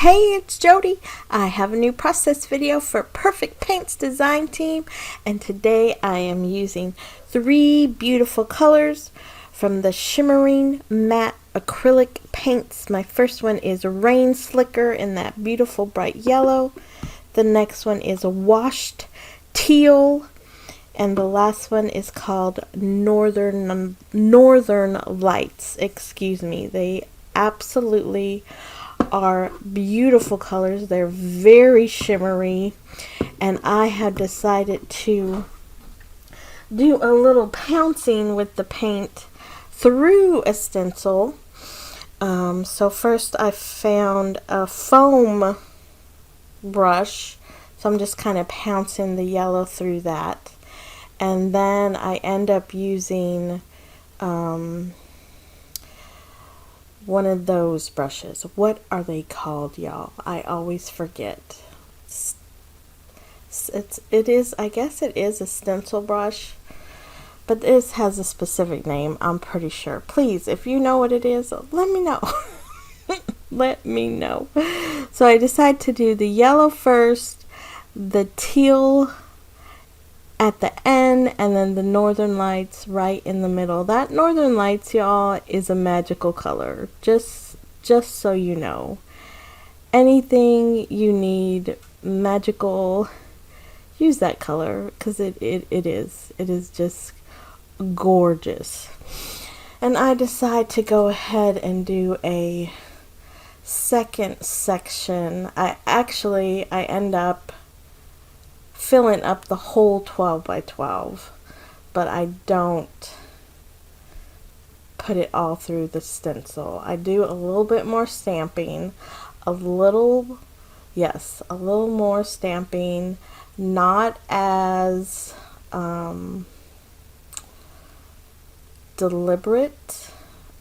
Hey, it's Jody. I have a new process video for Perfect Paints design team, and today I am using 3 beautiful colors from the Shimmering Matte Acrylic Paints. My first one is Rain Slicker in that beautiful bright yellow. The next one is Washed Teal, and the last one is called Northern Lights. Excuse me. They absolutely are beautiful colors. They're very shimmery, and I have decided to do a little pouncing with the paint through a stencil. So first I found a foam brush, so I'm just kind of pouncing the yellow through that, and then I end up using one of those brushes. What are they called, y'all? I always forget. I guess it is a stencil brush, but this has a specific name, I'm pretty sure. Please, if you know what it is, let me know. Let me know. So I decided to do the yellow first, the teal at the end, and then the Northern Lights right in the middle. That Northern Lights, y'all, is a magical color. Just so you know. Anything you need magical, use that color, because it is just gorgeous. And I decide to go ahead and do a second section. I end up filling up the whole 12 by 12, but I don't put it all through the stencil. I do a little bit more stamping, a little more stamping, not as deliberate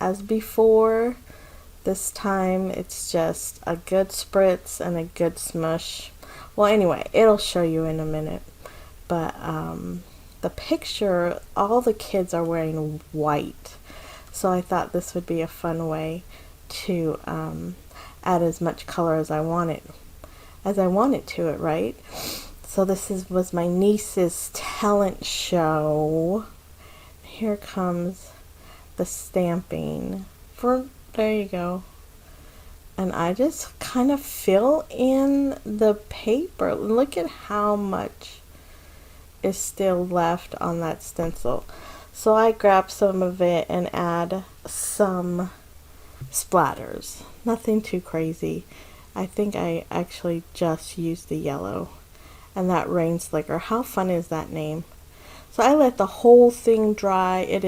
as before. This time it's just a good spritz and a good smush. Well, anyway, it'll show you in a minute. But the picture, all the kids are wearing white. So I thought this would be a fun way to add as much color as I wanted to it, right? So this was my niece's talent show. Here comes the stamping. There you go. And I just kind of fill in the paper. Look at how much is still left on that stencil. So I grab some of it and add some splatters. Nothing too crazy. I think I actually just used the yellow. And that Rain Slicker. How fun is that name? So I let the whole thing dry. It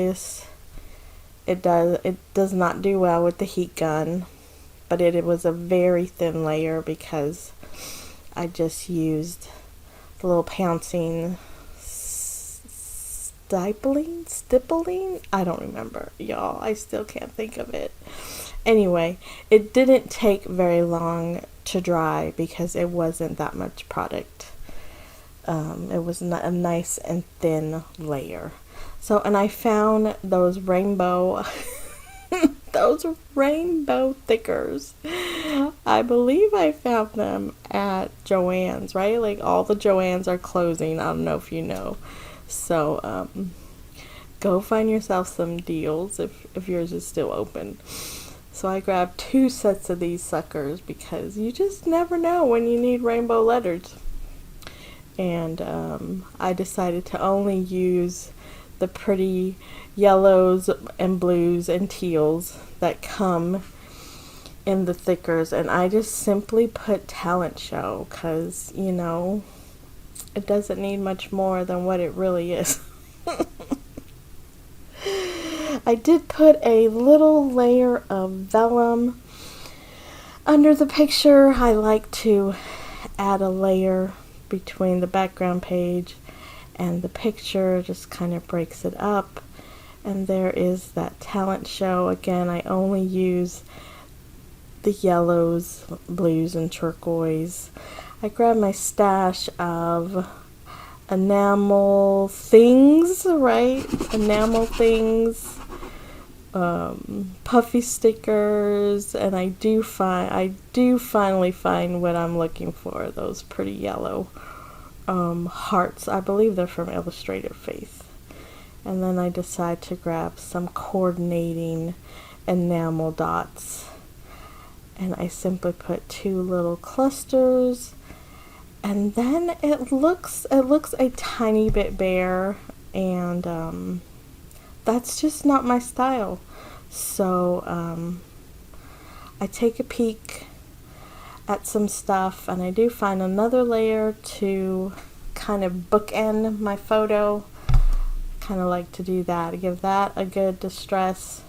does not do well with the heat gun. But it was a very thin layer because I just used the little pouncing stippling? I don't remember, y'all. I still can't think of it. Anyway, it didn't take very long to dry because it wasn't that much product. It was a nice and thin layer. So, and I found those rainbow thickers. I believe I found them at Joann's, right? Like all the Joann's are closing. I don't know if you know. So go find yourself some deals if yours is still open. So I grabbed 2 sets of these suckers because you just never know when you need rainbow letters. And I decided to only use the pretty yellows and blues and teals that come in the thickers, and I just simply put talent show because, you know, it doesn't need much more than what it really is. I did put a little layer of vellum under the picture. I like to add a layer between the background page and the picture, just kind of breaks it up. And there is that talent show. Again, I only use the yellows, blues, and turquoise. I grabbed my stash of enamel things, right? Enamel things. puffy stickers, and I do finally find what I'm looking for, those pretty yellow hearts. I believe they're from Illustrated Faith. And then I decide to grab some coordinating enamel dots, and I simply put 2 little clusters, and then it looks a tiny bit bare, and that's just not my style. So I take a peek at some stuff, and I do find another layer to kind of bookend my photo. Kind of like to do that, give that a good distress,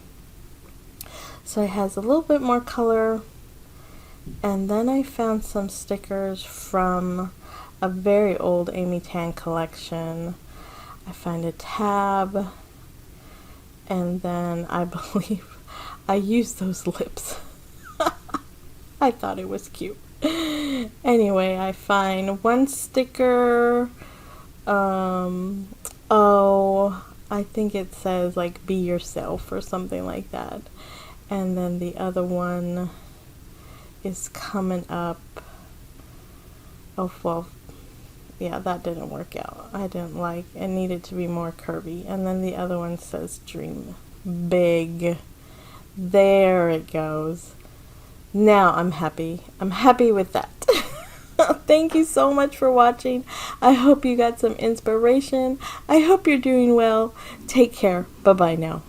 so it has a little bit more color. And then I found some stickers from a very old Amy Tan collection. I find a tab, and then I believe I used those lips. I thought it was cute. Anyway, I find one sticker, oh, I think it says like be yourself or something like that. And then the other one is coming up. Oh, well, yeah, that didn't work out. I didn't like it. Needed to be more curvy. And then the other one says dream big. There it goes. Now I'm happy. I'm happy with that. Thank you so much for watching. I hope you got some inspiration. I hope you're doing well. Take care. Bye-bye now.